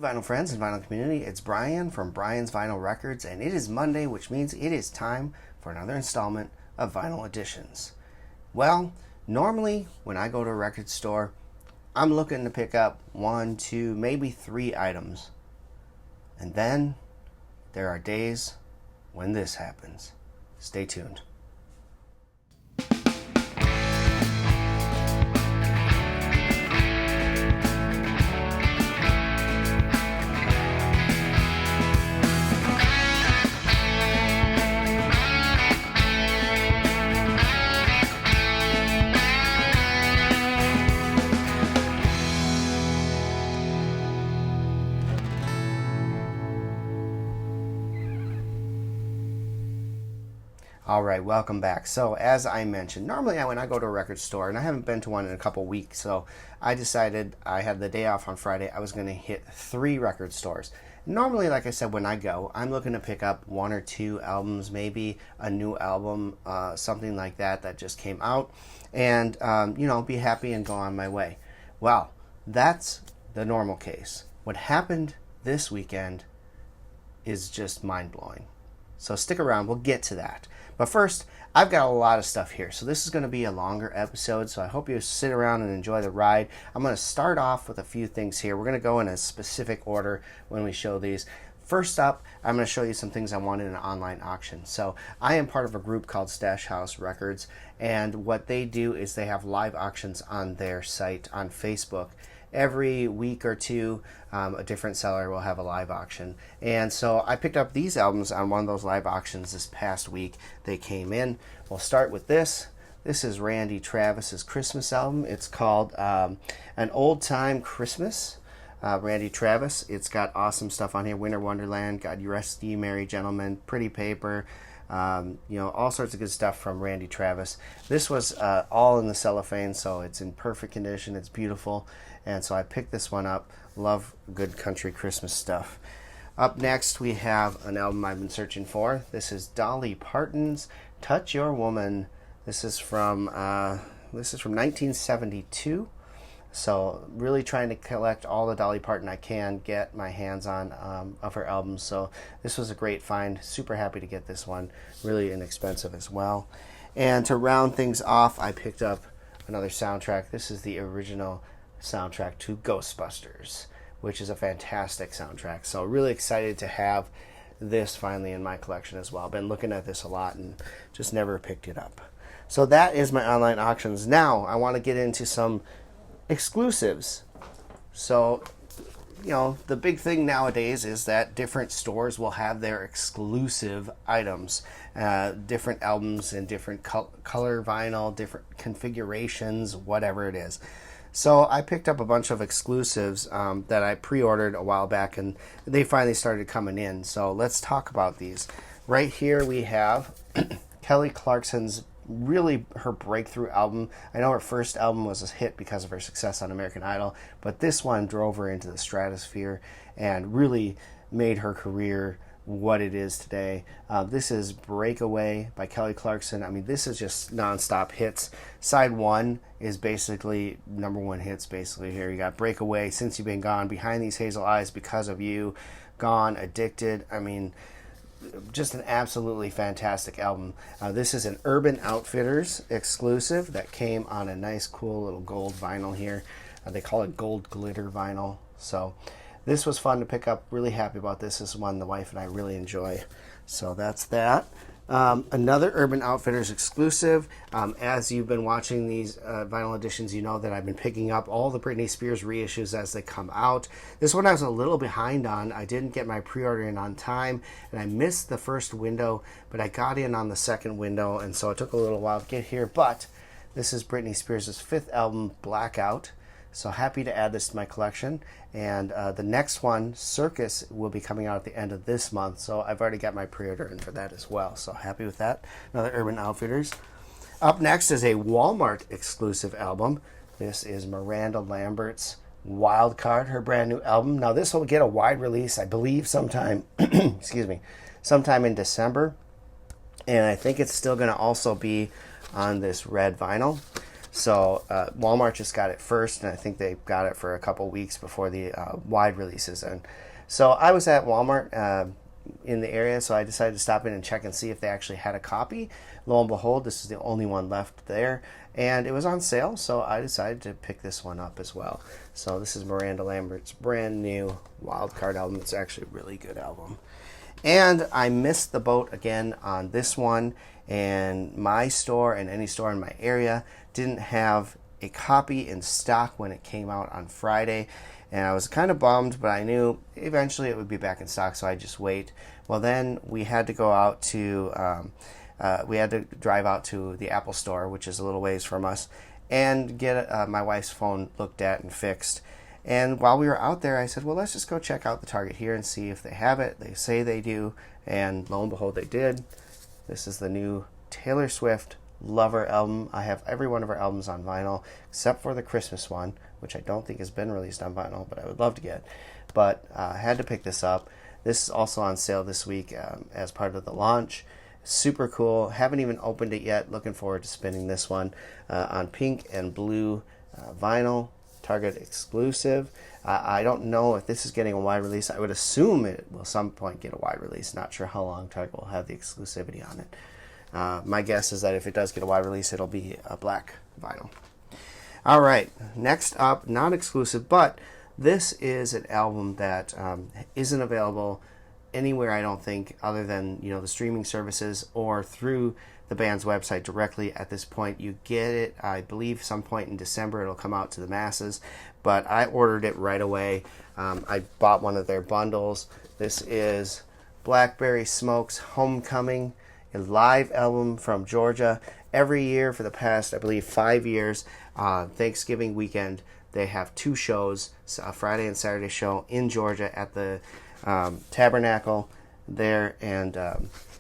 Vinyl friends and vinyl community, it's Brian from Brian's Vinyl Records, and it is Monday, which means it is time for another installment of Vinyl Editions. Well, normally when I go to a record store, I'm looking to pick up 1, 2, maybe 3 items. And then there are days when this happens. Stay tuned. All right, welcome back. So as I mentioned, normally when I go to a record store, and I haven't been to one in a couple weeks, so I decided I had the day off on Friday, I was going to hit 3 record stores. Normally, like I said, when I go, I'm looking to pick up 1 or 2 albums, maybe a new album, something like that just came out, and be happy and go on my way. Well, that's the normal case. What happened this weekend is just mind-blowing. So stick around, we'll get to that. But first, I've got a lot of stuff here. So this is going to be a longer episode, so I hope you sit around and enjoy the ride. I'm going to start off with a few things here. We're going to go in a specific order when we show these. First up, I'm going to show you some things I wanted in an online auction. So I am part of a group called Stash House Records, and what they do is they have live auctions on their site on Facebook. Every week or two, a different seller will have a live auction. And so I picked up these albums on one of those live auctions this past week. They came in. We'll start with this. This is Randy Travis's Christmas album. It's called An Old Time Christmas. Randy Travis. It's got awesome stuff on here. Winter Wonderland, God Rest Ye Merry Gentlemen, Pretty Paper, all sorts of good stuff from Randy Travis. This was all in the cellophane, so it's in perfect condition. It's beautiful. And so I picked this one up. Love good country Christmas stuff. Up next, we have an album I've been searching for. This is Dolly Parton's Touch Your Woman. This is from 1972. So really trying to collect all the Dolly Parton I can get my hands on of her albums. So this was a great find. Super happy to get this one. Really inexpensive as well. And to round things off, I picked up another soundtrack. This is the original soundtrack to Ghostbusters, which is a fantastic soundtrack. So really excited to have this finally in my collection as well. I've been looking at this a lot and just never picked it up. So that is my online auctions. Now I want to get into some exclusives. So, the big thing nowadays is that different stores will have their exclusive items, different albums in different color vinyl, different configurations, whatever it is. So I picked up a bunch of exclusives that I pre-ordered a while back, and they finally started coming in. So let's talk about these. Right here we have Kelly Clarkson's her breakthrough album. I know her first album was a hit because of her success on American Idol, but this one drove her into the stratosphere and really made her career what it is today. This is Breakaway by Kelly Clarkson. I mean, this is just non-stop hits. Side 1 is basically number 1 hits basically here. You got Breakaway, Since You've Been Gone, Behind These Hazel Eyes, Because of You, Gone, Addicted. I mean, just an absolutely fantastic album. This is an Urban Outfitters exclusive that came on a nice, cool little gold vinyl here. They call it gold glitter vinyl. So this was fun to pick up. Really happy about this. This is one the wife and I really enjoy. So that's that. Another Urban Outfitters exclusive. As you've been watching these vinyl editions, you know that I've been picking up all the Britney Spears reissues as they come out. This one I was a little behind on. I didn't get my pre-order in on time, and I missed the first window, but I got in on the second window, and so it took a little while to get here. But this is Britney Spears' 5th album, Blackout. So happy to add this to my collection. And the next one, Circus, will be coming out at the end of this month. So I've already got my pre-order in for that as well. So happy with that. Another Urban Outfitters. Up next is a Walmart exclusive album. This is Miranda Lambert's Wild Card, her brand new album. Now this will get a wide release, I believe, sometime sometime in December. And I think it's still going to also be on this red vinyl. So Walmart just got it first, and I think they got it for a couple weeks before the wide releases. And so I was at Walmart in the area, so I decided to stop in and check and see if they actually had a copy. Lo and behold, this is the only one left there, and it was on sale, so I decided to pick this one up as well. So this is Miranda Lambert's brand new Wildcard album. It's actually a really good album. And I missed the boat again on this one, and my store and any store in my area didn't have a copy in stock when it came out on Friday. And I was kind of bummed, but I knew eventually it would be back in stock, so I just wait. Well, then we had to go out to, we had to drive out to the Apple store, which is a little ways from us, and get my wife's phone looked at and fixed. And while we were out there, I said, well, let's just go check out the Target here and see if they have it. They say they do, and lo and behold, they did. This is the new Taylor Swift Lover album. I have every one of her albums on vinyl, except for the Christmas one, which I don't think has been released on vinyl, but I would love to get. But I had to pick this up. This is also on sale this week as part of the launch. Super cool. Haven't even opened it yet. Looking forward to spinning this one on pink and blue vinyl. Target exclusive. I don't know if this is getting a wide release. I would assume it will some point get a wide release. Not sure how long Target will have the exclusivity on it. My guess is that if it does get a wide release, it'll be a black vinyl. All right, next up, not exclusive, but this is an album that isn't available anywhere, I don't think, other than the streaming services or through the band's website directly at this point. You get it, I believe, some point in December. It'll come out to the masses, but I ordered it right away. I bought one of their bundles. This is Blackberry Smoke's Homecoming, a live album from Georgia. Every year for the past, I believe, 5 years, Thanksgiving weekend, they have two shows, a Friday and Saturday show in Georgia at the Tabernacle there, and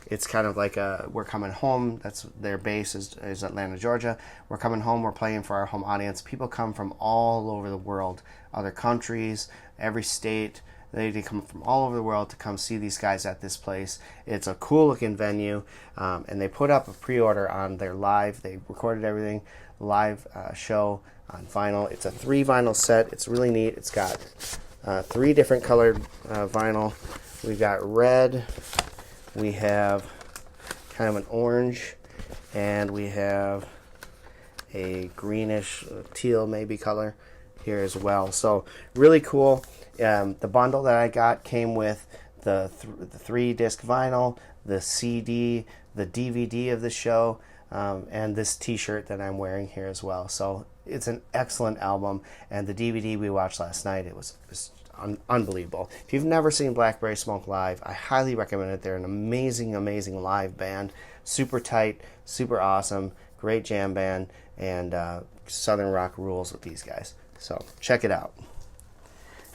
it's kind of like We're Coming Home. That's their base is Atlanta, Georgia. We're Coming Home. We're playing for our home audience. People come from all over the world, other countries, every state. They come from all over the world to come see these guys at this place. It's a cool looking venue, and they put up a pre-order on their live. They recorded everything, live show on vinyl. It's a 3 vinyl set. It's really neat. It's got 3 different colored vinyl. We've got red, we have kind of an orange, and we have a greenish teal maybe color here as well. So really cool. The bundle that I got came with the 3-disc vinyl, the CD, the DVD of the show, and this t-shirt that I'm wearing here as well. So it's an excellent album, and the DVD we watched last night, it was unbelievable. If you've never seen Blackberry Smoke live, I highly recommend it. They're an amazing, amazing live band. Super tight, super awesome, great jam band, and Southern rock rules with these guys. So check it out.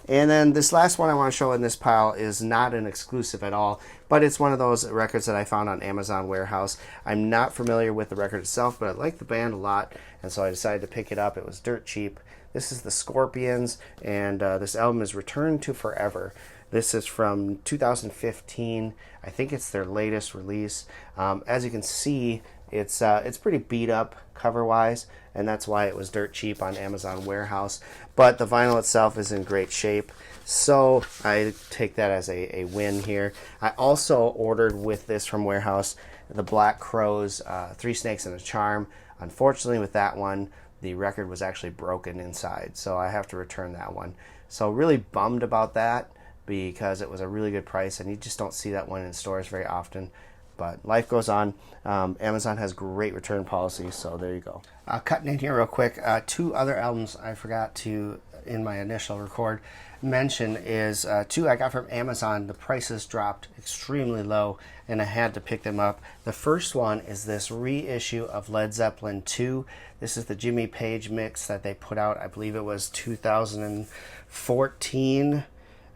And then this last one I want to show in this pile is not an exclusive at all, but it's one of those records that I found on Amazon Warehouse. I'm not familiar with the record itself, but I like the band a lot, and so I decided to pick it up. It was dirt cheap. This is the Scorpions, and this album is Return to Forever. This is from 2015. I think it's their latest release. As you can see, it's pretty beat up cover-wise, and that's why it was dirt cheap on Amazon Warehouse. But the vinyl itself is in great shape, so I take that as a win here. I also ordered with this from Warehouse the Black Crowes, 3 Snakes and a Charm. Unfortunately, with that one, the record was actually broken inside, so I have to return that one. So really bummed about that because it was a really good price, and you just don't see that one in stores very often. But life goes on. Amazon has great return policies, so there you go. Cutting in here real quick, 2 other albums I forgot to, in my initial record, mention is 2 I got from Amazon. The prices dropped extremely low, and I had to pick them up. The first one is this reissue of Led Zeppelin 2. This is the Jimmy Page mix that they put out, I believe it was 2014.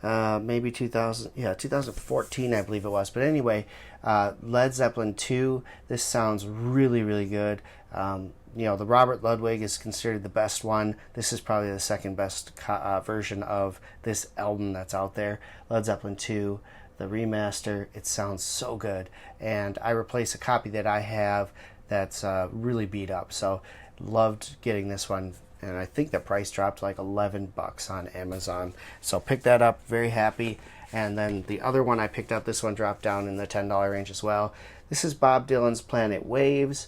Maybe 2014 I believe it was. But anyway, Led Zeppelin 2, this sounds really, really good. The Robert Ludwig is considered the best one. This is probably the second best version of this album that's out there. Led Zeppelin 2, the remaster, it sounds so good. And I replace a copy that I have that's really beat up. So loved getting this one, and I think the price dropped like $11 on Amazon. So picked that up, very happy. And then the other one I picked up, this one dropped down in the $10 range as well. This is Bob Dylan's Planet Waves.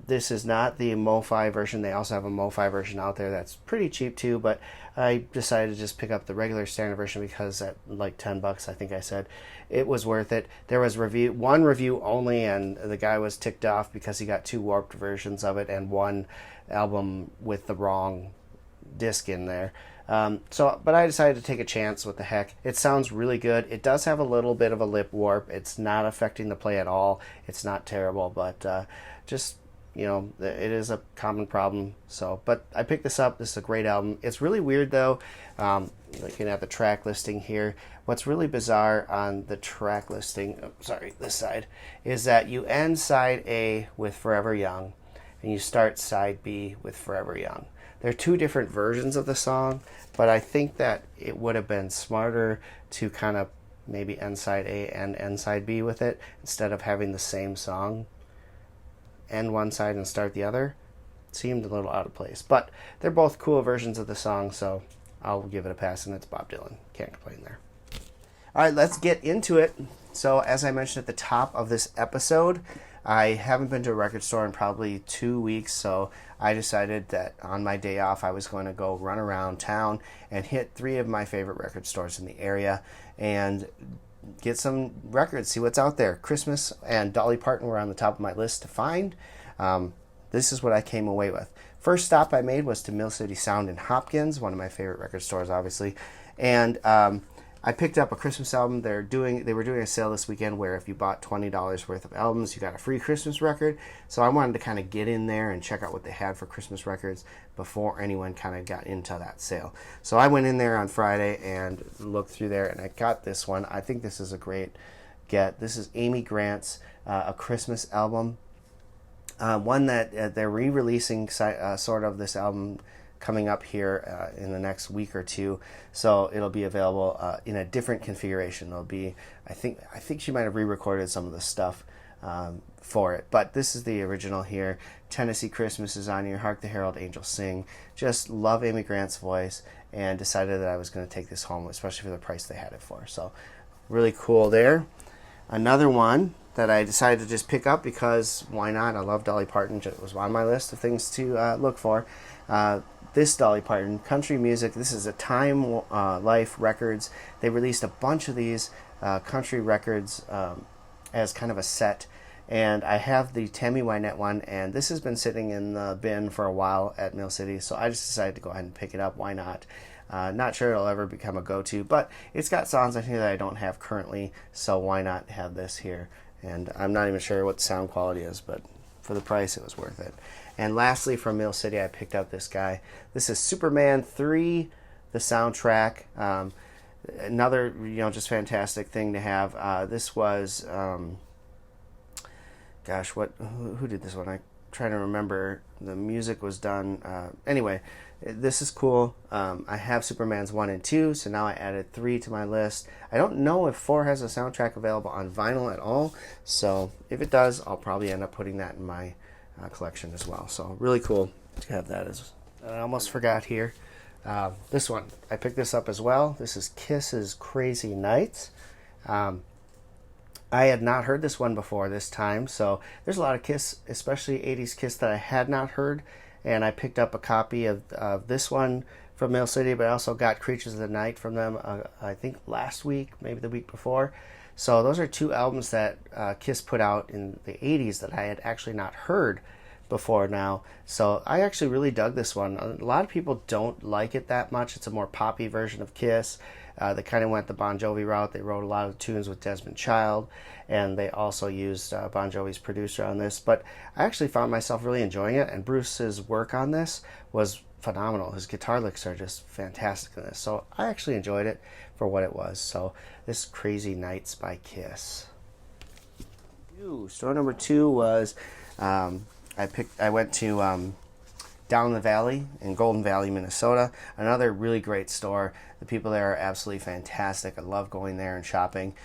This is not the MoFi version. They also have a MoFi version out there that's pretty cheap too, but I decided to just pick up the regular standard version because at like $10, I think I said, it was worth it. There was one review only, and the guy was ticked off because he got 2 warped versions of it and one album with the wrong disc in there. But I decided to take a chance. What the heck? It sounds really good. It does have a little bit of a lip warp. It's not affecting the play at all. It's not terrible, but just, it is a common problem. So, but I picked this up. This is a great album. It's really weird though. Looking at the track listing here, what's really bizarre on the track listing, this side, is that you end side A with Forever Young, and you start side B with Forever Young. There are 2 different versions of the song, but I think that it would have been smarter to kind of maybe end side A and end side B with it instead of having the same song end one side and start the other. It seemed a little out of place, but they're both cool versions of the song, so I'll give it a pass, and it's Bob Dylan. Can't complain there. All right, let's get into it. So as I mentioned at the top of this episode, I haven't been to a record store in probably 2 weeks, so I decided that on my day off I was going to go run around town and hit 3 of my favorite record stores in the area and get some records, see what's out there. Christmas and Dolly Parton were on the top of my list to find. This is what I came away with. First stop I made was to Mill City Sound in Hopkins, one of my favorite record stores, obviously. And I picked up a Christmas album. They were doing a sale this weekend where if you bought $20 worth of albums, you got a free Christmas record. So I wanted to kind of get in there and check out what they had for Christmas records before anyone kind of got into that sale. So I went in there on Friday and looked through there, and I got this one. I think this is a great get. This is Amy Grant's A Christmas Album. One that they're re-releasing sort of this album coming up here in the next week or 2, so it'll be available in a different configuration. There'll be, I think she might have re-recorded some of the stuff for it, but this is the original here. Tennessee Christmas is on here. Hark the Herald Angels Sing. Just love Amy Grant's voice, and decided that I was going to take this home, especially for the price they had it for. So really cool there. Another one that I decided to just pick up because why not? I love Dolly Parton. It was on my list of things to look for. This Dolly Parton, country music. This is a Time Life Records. They released a bunch of these country records as kind of a set. And I have the Tammy Wynette one, and this has been sitting in the bin for a while at Mill City, so I just decided to go ahead and pick it up. Why not? Not sure it'll ever become a go-to, but it's got songs on here that I don't have currently, so why not have this here? And I'm not even sure what the sound quality is, but for the price, it was worth it. And lastly, from Mill City, I picked up this guy. This is Superman 3, the soundtrack. Another, just fantastic thing to have. This was, who did this one? I'm trying to remember. The music was done. Anyway, this is cool. I have Superman's 1 and 2, so now I added 3 to my list. I don't know if 4 has a soundtrack available on vinyl at all, so if it does, I'll probably end up putting that in my collection as well. So really cool to have that. I almost forgot here. This one, I picked this up as well. This is Kiss's Crazy Nights. I had not heard this one before this time, so there's a lot of Kiss, especially 80s Kiss, that I had not heard, and I picked up a copy of this one from Mill City, but I also got Creatures of the Night from them, I think last week, maybe the week before. So those are 2 albums that Kiss put out in the 80s that I had actually not heard before now. So I actually really dug this one. A lot of people don't like it that much. It's a more poppy version of Kiss. They kind of went the Bon Jovi route. They wrote a lot of tunes with Desmond Child, and they also used Bon Jovi's producer on this. But I actually found myself really enjoying it, and Bruce's work on this was phenomenal. His guitar licks are just fantastic in this. So I actually enjoyed it for what it was. So this Crazy Nights by Kiss. Store number 2 was I went to Down the Valley in Golden Valley, Minnesota. Another really great store. The people there are absolutely fantastic. I love going there and shopping.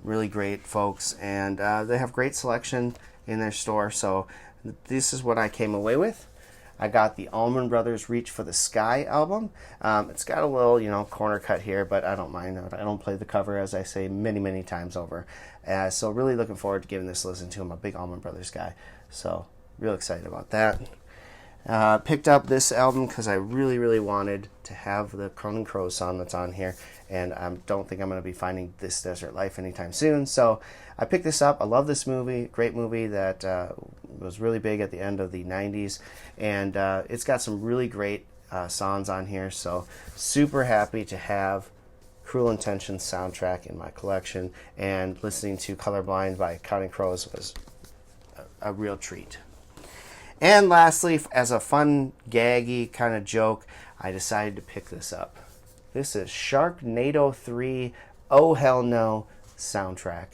Really great folks, and they have great selection in their store. So this is what I came away with. I got the Allman Brothers Reach for the Sky album. It's got a little, corner cut here, but I don't mind. I don't play the cover, as I say many, many times over. So really looking forward to giving this a listen to. I'm a big Allman Brothers guy, so real excited about that. Picked up this album because I really, really wanted to have the Counting Crows song that's on here, and I don't think I'm going to be finding This Desert Life anytime soon, so I picked this up. I love this movie, great movie that was really big at the end of the 90s, and it's got some really great songs on here, so super happy to have Cruel Intentions soundtrack in my collection, and listening to Colorblind by Counting Crows was a real treat. And lastly, as a fun, gaggy kind of joke, I decided to pick this up. This is Sharknado 3 Oh Hell No soundtrack.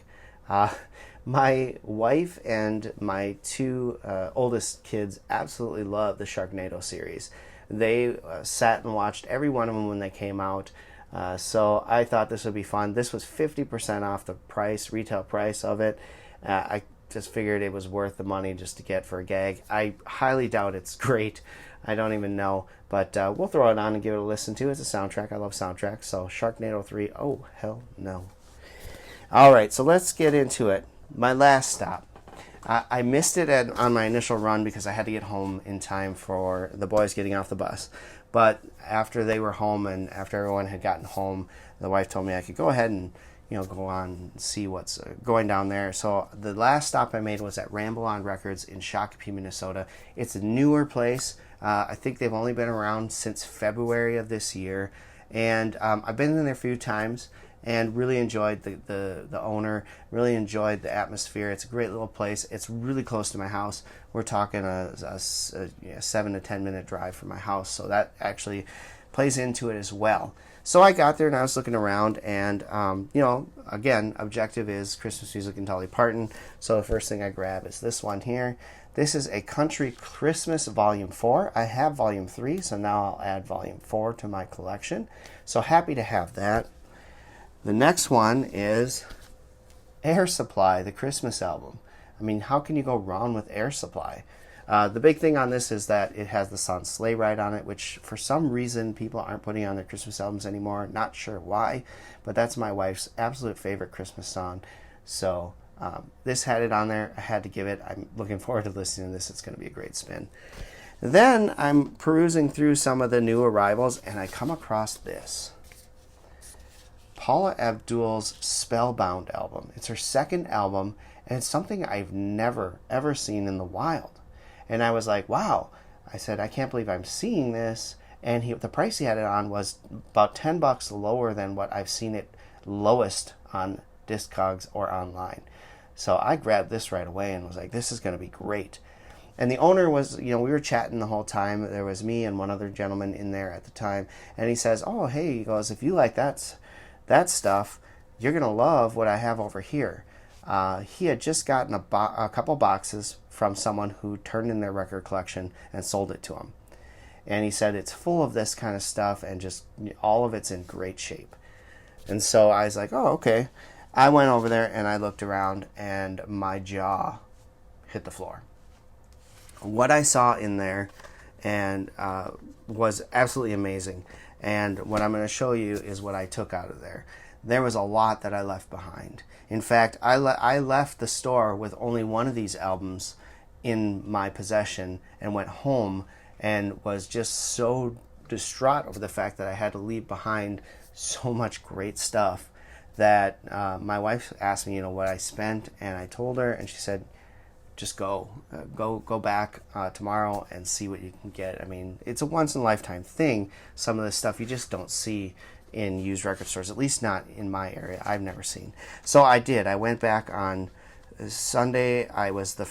My wife and my two oldest kids absolutely love the Sharknado series. They sat and watched every one of them when they came out. So I thought this would be fun. This was 50% off the retail price of it. I just figured it was worth the money just to get for a gag. I highly doubt it's great. I don't even know. But we'll throw it on and give it a listen to. It's a soundtrack. I love soundtracks. So Sharknado 3, oh hell no. All right, so let's get into it. My last stop. I missed it on my initial run because I had to get home in time for the boys getting off the bus. But after they were home and after everyone had gotten home, the wife told me I could go ahead and go on and see what's going down there. So the last stop I made was at Ramble On Records in Shakopee, Minnesota. It's a newer place. I think they've only been around since February of this year. And I've been in there a few times and really enjoyed the owner, really enjoyed the atmosphere. It's a great little place. It's really close to my house. We're talking a 7 to 10 minute drive from my house. So that actually plays into it as well. So I got there and I was looking around, and again, objective is Christmas music and Dolly Parton. So the first thing I grab is this one here. This is a Country Christmas Volume 4. I have Volume 3, so now I'll add Volume 4 to my collection. So happy to have that. The next one is Air Supply, the Christmas album. I mean, how can you go wrong with Air Supply? The big thing on this is that it has the song Sleigh Ride on it, which for some reason people aren't putting on their Christmas albums anymore. Not sure why, but that's my wife's absolute favorite Christmas song. So this had it on there. I had to give it. I'm looking forward to listening to this. It's going to be a great spin. Then I'm perusing through some of the new arrivals, and I come across this. Paula Abdul's Spellbound album. It's her second album, and it's something I've never, ever seen in the wild. And I was like, wow. I said, I can't believe I'm seeing this. And the price he had it on was about $10 lower than what I've seen it lowest on Discogs or online. So I grabbed this right away and was like, this is going to be great. And the owner was, we were chatting the whole time. There was me and one other gentleman in there at the time. And he says, oh, hey, he goes, if you like that stuff, you're going to love what I have over here. He had just gotten a couple boxes from someone who turned in their record collection and sold it to him. And he said it's full of this kind of stuff and just all of it's in great shape. And so I was like, oh, okay. I went over there and I looked around and my jaw hit the floor. What I saw in there and was absolutely amazing. And what I'm going to show you is what I took out of there. There was a lot that I left behind. In fact, I left the store with only one of these albums in my possession and went home and was just so distraught over the fact that I had to leave behind so much great stuff that my wife asked me, what I spent, and I told her, and she said, just go back tomorrow and see what you can get. I mean, it's a once-in-a-lifetime thing. Some of this stuff you just don't see in used record stores, at least not in my area. I've never seen. So I did. I went back on Sunday. Saturday, I was the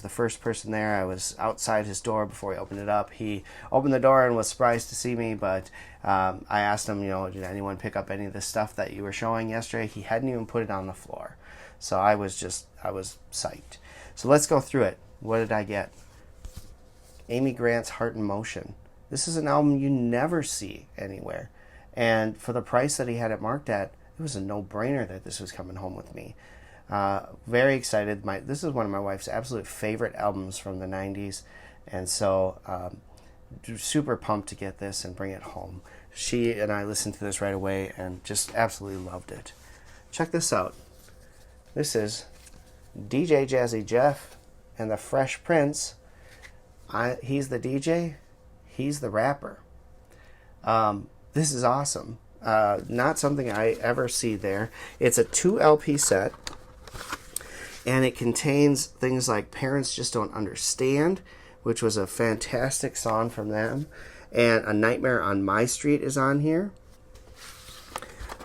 first person there. I was outside his door before he opened it up. He opened the door and was surprised to see me, but I asked him, did anyone pick up any of the stuff that you were showing yesterday? He hadn't even put it on the floor. So I was psyched. So let's go through it. What did I get? Amy Grant's Heart in Motion. This is an album you never see anywhere. And for the price that he had it marked at, it was a no-brainer that this was coming home with me. Very excited. This is one of my wife's absolute favorite albums from the 90s. And so super pumped to get this and bring it home. She and I listened to this right away and just absolutely loved it. Check this out. This is DJ Jazzy Jeff and the Fresh Prince. He's the DJ, he's the rapper. This is awesome. Not something I ever see there. It's a 2 LP set, and it contains things like Parents Just Don't Understand, which was a fantastic song from them, and A Nightmare on My Street is on here.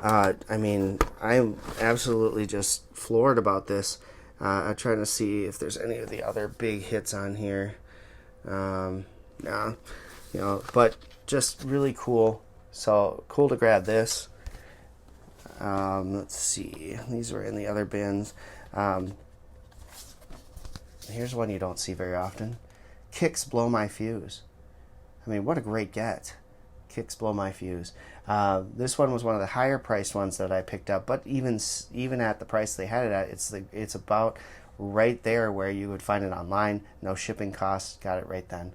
I mean, I'm absolutely just floored about this. I'm trying to see if there's any of the other big hits on here. Nah, but just really cool. So cool to grab this. Let's see. These were in the other bins. Here's one you don't see very often. Kicks Blow My Fuse. I mean, what a great get. Kicks Blow My Fuse. This one was one of the higher priced ones that I picked up, but even at the price they had it at, it's about right there where you would find it online. No shipping costs. Got it right then.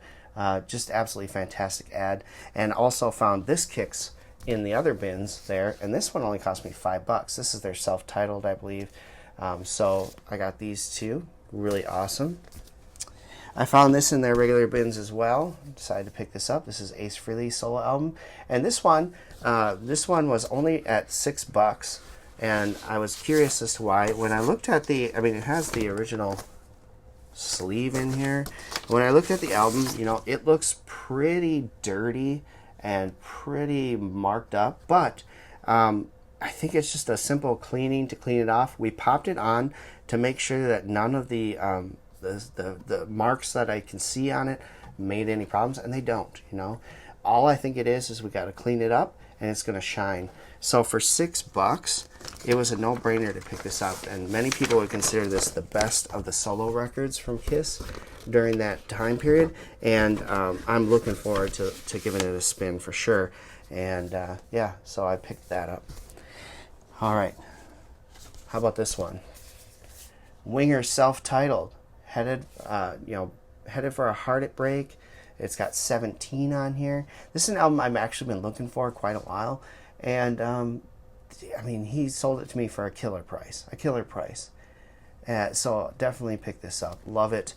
Just absolutely fantastic ad. And also found this Kicks in the other bins there, and this one only cost me $5. This is their self-titled, I believe. So I got these two. Really awesome. I found this in their regular bins as well. Decided to pick this up. This is Ace Frehley's solo album, and this one was only at $6, and I was curious as to why. When I looked at it has the original sleeve in here. When I looked at the album, it looks pretty dirty and pretty marked up, but I think it's just a simple cleaning to clean it off. We popped it on to make sure that none of the marks that I can see on it made any problems, and they don't. All I think it is we got to clean it up, and it's going to shine. So for $6, it was a no-brainer to pick this up, and many people would consider this the best of the solo records from Kiss during that time period, and I'm looking forward to giving it a spin for sure. And so I picked that up. All right, how about this one? Winger self-titled, headed for a heartbreak. It's got 17 on here. This is an album I've actually been looking for quite a while, and he sold it to me for a killer price. So definitely pick this up. Love it.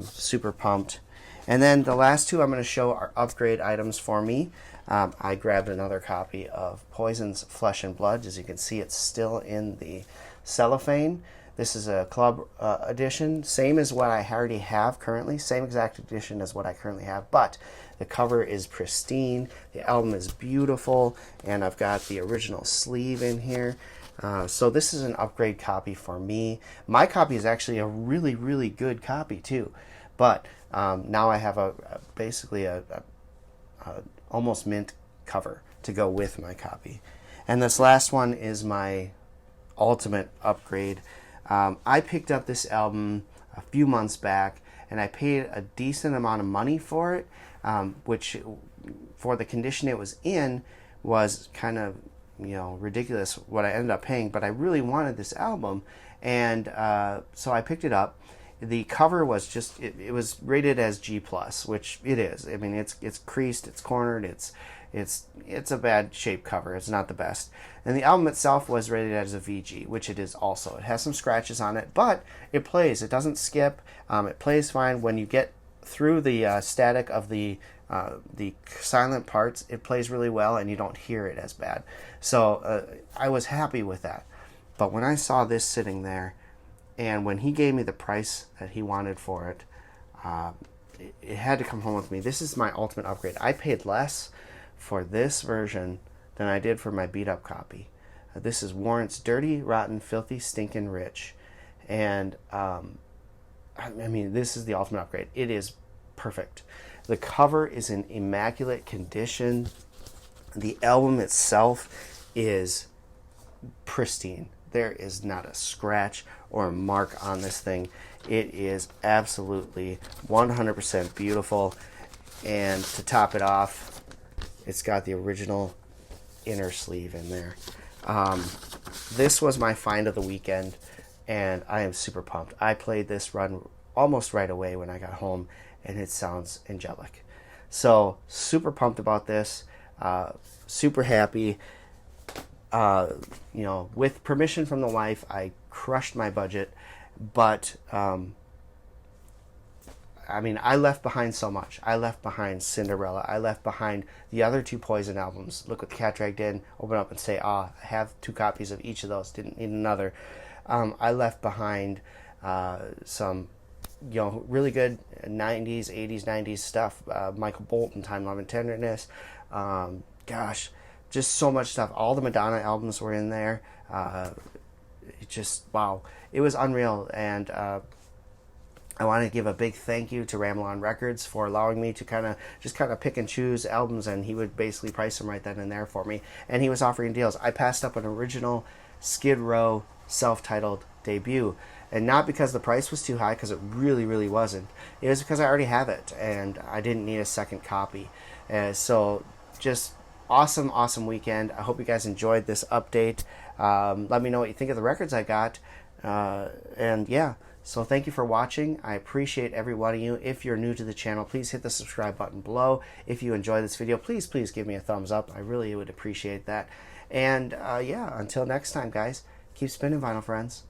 Super pumped. And then the last two I'm going to show are upgrade items for me. I grabbed another copy of Poison's Flesh and Blood. As you can see, it's still in the cellophane. This is a club edition, same as what I already have currently, same exact edition as what I currently have, but the cover is pristine, the album is beautiful, and I've got the original sleeve in here. So this is an upgrade copy for me. My copy is actually a really, really good copy too, but now I have basically a almost mint cover to go with my copy. And this last one is my ultimate upgrade. I picked up this album a few months back, and I paid a decent amount of money for it, which for the condition it was in was kind of ridiculous what I ended up paying, but I really wanted this album, and so I picked it up. The cover was just it was rated as G+, which it is. I mean, it's creased, it's cornered, it's a bad shaped cover. It's not the best. And the album itself was rated as a VG, which it is also. It has some scratches on it, but it plays. It doesn't skip. It plays fine. When you get through the static of the silent parts, it plays really well, and you don't hear it as bad. So I was happy with that. But when I saw this sitting there, and when he gave me the price that he wanted for it, it had to come home with me. This is my ultimate upgrade. I paid less for this version than I did for my beat-up copy. This is Warrant's Dirty, Rotten, Filthy, Stinkin' Rich. And, this is the ultimate upgrade. It is perfect. The cover is in immaculate condition. The album itself is pristine. There is not a scratch or a mark on this thing. It is absolutely 100% beautiful. And to top it off, it's got the original inner sleeve in there. This was my find of the weekend, and I am super pumped. I played this run almost right away when I got home, and it sounds angelic. So super pumped about this, super happy. With permission from the wife, I crushed my budget, but I left behind so much. I left behind Cinderella. I left behind the other 2 Poison albums. Look what the Cat Dragged In. Open up and say, I have 2 copies of each of those. Didn't need another. I left behind some, really good 90s, 80s, 90s stuff. Michael Bolton, Time, Love, and Tenderness. Just so much stuff. All the Madonna albums were in there. Wow. It was unreal. And I want to give a big thank you to Ramble On Records for allowing me to kind of pick and choose albums, and he would basically price them right then and there for me. And he was offering deals. I passed up an original Skid Row self-titled debut, and not because the price was too high, because it really, really wasn't. It was because I already have it, and I didn't need a second copy. So just awesome weekend. I hope you guys enjoyed this update. Let me know what you think of the records I got. So thank you for watching. I appreciate every one of you. If you're new to the channel, please hit the subscribe button below. If you enjoy this video, please give me a thumbs up. I really would appreciate that. And until next time, guys, keep spinning, vinyl friends.